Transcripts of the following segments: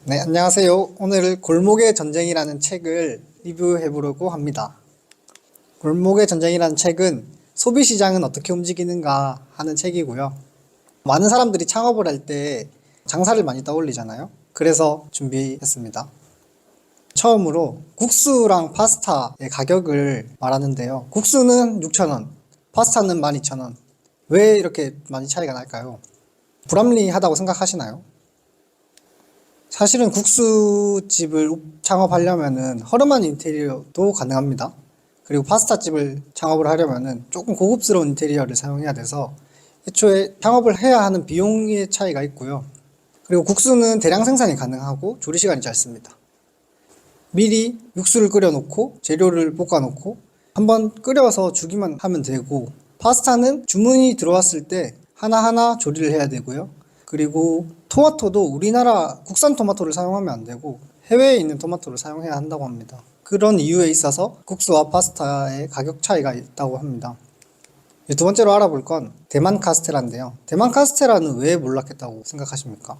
네, 안녕하세요. 오늘 골목의 전쟁이라는 책을 리뷰해 보려고 합니다. 골목의 전쟁이라는 책은 소비시장은 어떻게 움직이는가 하는 책이고요. 많은 사람들이 창업을 할 때 장사를 많이 떠올리잖아요. 그래서 준비했습니다. 처음으로 국수랑 파스타의 가격을 말하는데요. 국수는 6,000원, 파스타는 12,000원. 왜 이렇게 많이 차이가 날까요? 불합리하다고 생각하시나요? 사실은 국수집을 창업하려면은 허름한 인테리어도 가능합니다. 그리고 파스타집을 창업을 하려면은 조금 고급스러운 인테리어를 사용해야 돼서 애초에 창업을 해야 하는 비용의 차이가 있고요. 그리고 국수는 대량 생산이 가능하고 조리 시간이 짧습니다. 미리 육수를 끓여 놓고 재료를 볶아 놓고 한번 끓여서 주기만 하면 되고, 파스타는 주문이 들어왔을 때 하나하나 조리를 해야 되고요. 그리고 토마토도 우리나라 국산 토마토를 사용하면 안 되고 해외에 있는 토마토를 사용해야 한다고 합니다. 그런 이유에 있어서 국수와 파스타의 가격 차이가 있다고 합니다. 두 번째로 알아볼 건 대만 카스테라인데요. 대만 카스테라는 왜 몰락했다고 생각하십니까?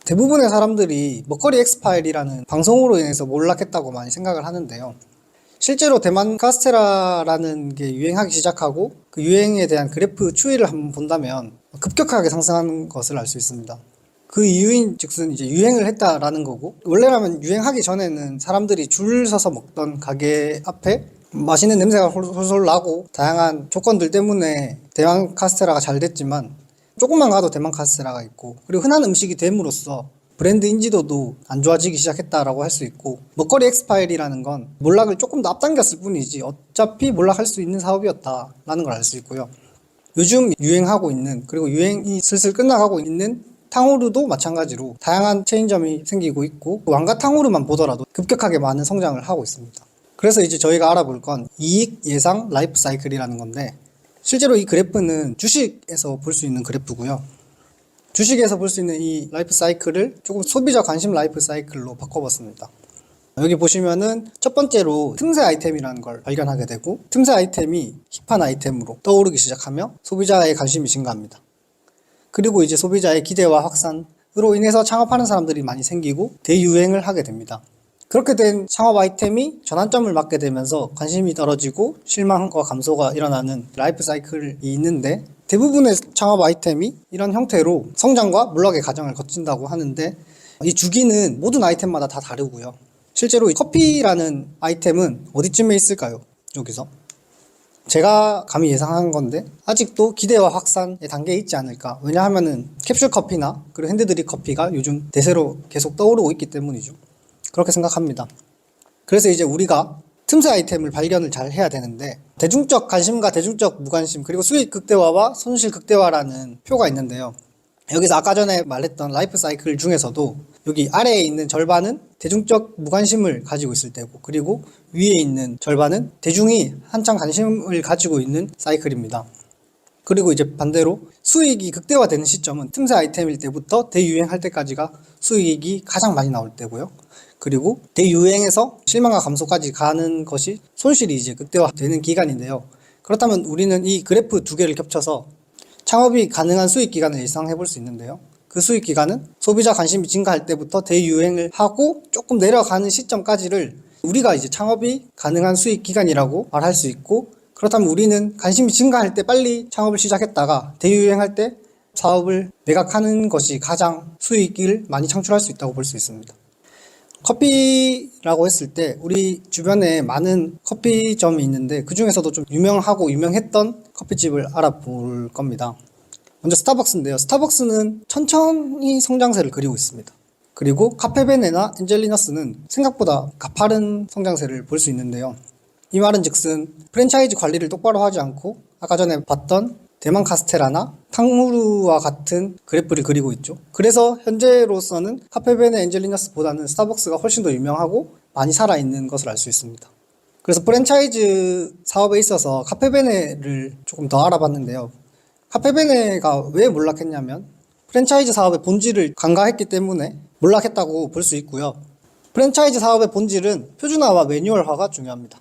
대부분의 사람들이 먹거리 엑스파일이라는 방송으로 인해서 몰락했다고 많이 생각을 하는데요. 실제로 대만 카스테라라는 게 유행하기 시작하고 그 유행에 대한 그래프 추이를 한번 본다면 급격하게 상승하는 것을 알 수 있습니다. 그 이유인 즉슨 이제 유행을 했다라는 거고, 원래라면 유행하기 전에는 사람들이 줄 서서 먹던 가게 앞에 맛있는 냄새가 솔솔 나고 다양한 조건들 때문에 대만 카스테라가 잘 됐지만, 조금만 가도 대만 카스테라가 있고, 그리고 흔한 음식이 됨으로써 브랜드 인지도도 안 좋아지기 시작했다라고 할 수 있고, 먹거리 엑스파일이라는 건 몰락을 조금 더 앞당겼을 뿐이지 어차피 몰락할 수 있는 사업이었다라는 걸 알 수 있고요. 요즘 유행하고 있는, 그리고 유행이 슬슬 끝나가고 있는 탕후루도 마찬가지로 다양한 체인점이 생기고 있고, 왕가탕후루만 보더라도 급격하게 많은 성장을 하고 있습니다. 그래서 이제 저희가 알아볼 건 이익 예상 라이프 사이클이라는 건데, 실제로 이 그래프는 주식에서 볼 수 있는 그래프고요. 주식에서 볼 수 있는 이 라이프 사이클을 조금 소비자 관심 라이프 사이클로 바꿔봤습니다. 여기 보시면은 첫 번째로 틈새 아이템이라는 걸 발견하게 되고, 틈새 아이템이 힙한 아이템으로 떠오르기 시작하며 소비자의 관심이 증가합니다. 그리고 이제 소비자의 기대와 확산으로 인해서 창업하는 사람들이 많이 생기고 대유행을 하게 됩니다. 그렇게 된 창업 아이템이 전환점을 맞게 되면서 관심이 떨어지고 실망과 감소가 일어나는 라이프 사이클이 있는데, 대부분의 창업 아이템이 이런 형태로 성장과 몰락의 과정을 거친다고 하는데, 이 주기는 모든 아이템마다 다 다르고요. 실제로 커피라는 아이템은 어디쯤에 있을까요? 여기서 제가 감히 예상한 건데 아직도 기대와 확산의 단계에 있지 않을까. 왜냐하면은 캡슐 커피나 그리고 핸드드립 커피가 요즘 대세로 계속 떠오르고 있기 때문이죠. 그렇게 생각합니다. 그래서 이제 우리가 틈새 아이템을 발견을 잘 해야 되는데, 대중적 관심과 대중적 무관심, 그리고 수익 극대화와 손실 극대화라는 표가 있는데요. 여기서 아까 전에 말했던 라이프 사이클 중에서도 여기 아래에 있는 절반은 대중적 무관심을 가지고 있을 때고, 그리고 위에 있는 절반은 대중이 한창 관심을 가지고 있는 사이클입니다. 그리고 이제 반대로 수익이 극대화되는 시점은 틈새 아이템일 때부터 대유행할 때까지가 수익이 가장 많이 나올 때고요. 그리고 대유행에서 실망과 감소까지 가는 것이 손실이 이제 극대화되는 기간인데요. 그렇다면 우리는 이 그래프 두 개를 겹쳐서 창업이 가능한 수익 기간을 예상해 볼 수 있는데요. 그 수익 기간은 소비자 관심이 증가할 때부터 대유행을 하고 조금 내려가는 시점까지를 우리가 이제 창업이 가능한 수익 기간이라고 말할 수 있고, 그렇다면 우리는 관심이 증가할 때 빨리 창업을 시작했다가 대유행할 때 사업을 매각하는 것이 가장 수익을 많이 창출할 수 있다고 볼 수 있습니다. 커피라고 했을 때 우리 주변에 많은 커피점이 있는데, 그 중에서도 좀 유명하고 유명했던 커피집을 알아볼 겁니다. 먼저 스타벅스인데요. 스타벅스는 천천히 성장세를 그리고 있습니다. 그리고 카페베네나 엔젤리너스는 생각보다 가파른 성장세를 볼 수 있는데요. 이 말은 즉슨 프랜차이즈 관리를 똑바로 하지 않고 아까 전에 봤던 대만 카스테라나 탕후루와 같은 그래프를 그리고 있죠. 그래서 현재로서는 카페베네 엔젤리너스보다는 스타벅스가 훨씬 더 유명하고 많이 살아있는 것을 알 수 있습니다. 그래서 프랜차이즈 사업에 있어서 카페베네를 조금 더 알아봤는데요. 카페베네가 왜 몰락했냐면 프랜차이즈 사업의 본질을 간과했기 때문에 몰락했다고 볼 수 있고요. 프랜차이즈 사업의 본질은 표준화와 매뉴얼화가 중요합니다.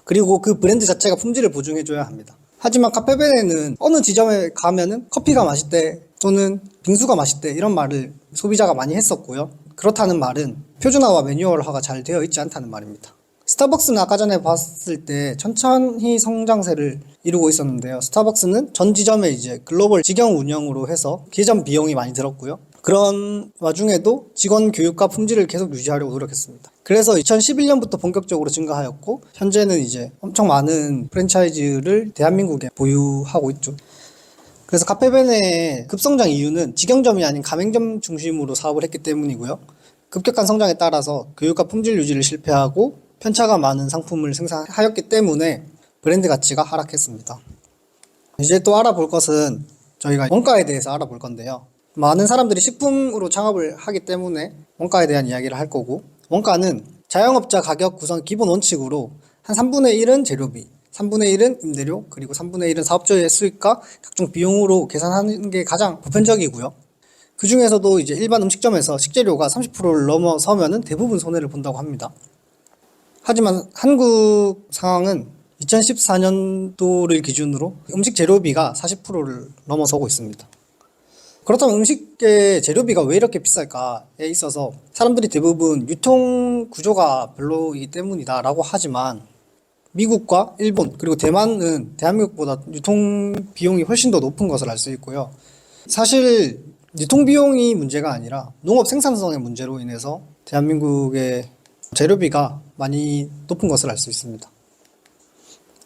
그리고 그 브랜드 자체가 품질을 보증해줘야 합니다. 하지만 카페베네는 어느 지점에 가면은 커피가 맛있대 또는 빙수가 맛있대 이런 말을 소비자가 많이 했었고요. 그렇다는 말은 표준화와 매뉴얼화가 잘 되어 있지 않다는 말입니다. 스타벅스는 아까 전에 봤을 때 천천히 성장세를 이루고 있었는데요. 스타벅스는 전 지점에 이제 글로벌 직영 운영으로 해서 계점 비용이 많이 들었고요. 그런 와중에도 직원 교육과 품질을 계속 유지하려고 노력했습니다. 그래서 2011년부터 본격적으로 증가하였고, 현재는 이제 엄청 많은 프랜차이즈를 대한민국에 보유하고 있죠. 그래서 카페베네의 급성장 이유는 직영점이 아닌 가맹점 중심으로 사업을 했기 때문이고요. 급격한 성장에 따라서 교육과 품질 유지를 실패하고 편차가 많은 상품을 생산하였기 때문에 브랜드 가치가 하락했습니다. 이제 또 알아볼 것은 저희가 원가에 대해서 알아볼 건데요. 많은 사람들이 식품으로 창업을 하기 때문에 원가에 대한 이야기를 할 거고, 원가는 자영업자 가격 구성 기본 원칙으로 한 3분의 1은 재료비, 3분의 1은 임대료, 그리고 3분의 1은 사업자의 수익과 각종 비용으로 계산하는 게 가장 보편적이고요. 그 중에서도 이제 일반 음식점에서 식재료가 30%를 넘어서면은 대부분 손해를 본다고 합니다. 하지만 한국 상황은 2014년도를 기준으로 음식 재료비가 40%를 넘어서고 있습니다. 그렇다면 음식의 재료비가 왜 이렇게 비쌀까에 있어서 사람들이 대부분 유통 구조가 별로이기 때문이다 라고 하지만, 미국과 일본 그리고 대만은 대한민국보다 유통 비용이 훨씬 더 높은 것을 알 수 있고요. 사실 유통 비용이 문제가 아니라 농업 생산성의 문제로 인해서 대한민국의 재료비가 많이 높은 것을 알 수 있습니다.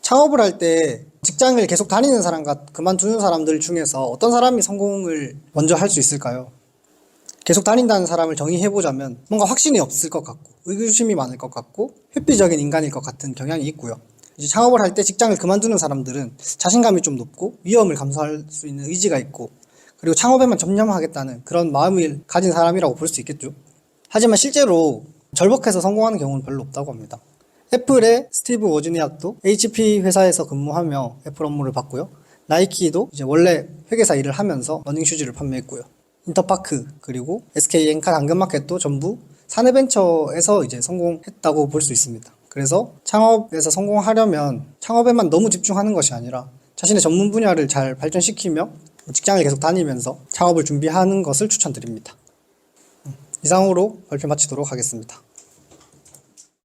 창업을 할 때 직장을 계속 다니는 사람과 그만두는 사람들 중에서 어떤 사람이 성공을 먼저 할 수 있을까요? 계속 다닌다는 사람을 정의해보자면 뭔가 확신이 없을 것 같고 의구심이 많을 것 같고 회피적인 인간일 것 같은 경향이 있고요. 이제 창업을 할 때 직장을 그만두는 사람들은 자신감이 좀 높고 위험을 감수할 수 있는 의지가 있고, 그리고 창업에만 전념하겠다는 그런 마음을 가진 사람이라고 볼 수 있겠죠. 하지만 실제로 절복해서 성공하는 경우는 별로 없다고 합니다. 애플의 스티브 워즈니악도 HP 회사에서 근무하며 애플 업무를 봤고요. 나이키도 이제 원래 회계사 일을 하면서 러닝슈즈를 판매했고요. 인터파크 그리고 SK 엔카 당근마켓도 전부 사내벤처에서 이제 성공했다고 볼 수 있습니다. 그래서 창업에서 성공하려면 창업에만 너무 집중하는 것이 아니라 자신의 전문 분야를 잘 발전시키며 직장을 계속 다니면서 창업을 준비하는 것을 추천드립니다. 이상으로 발표 마치도록 하겠습니다.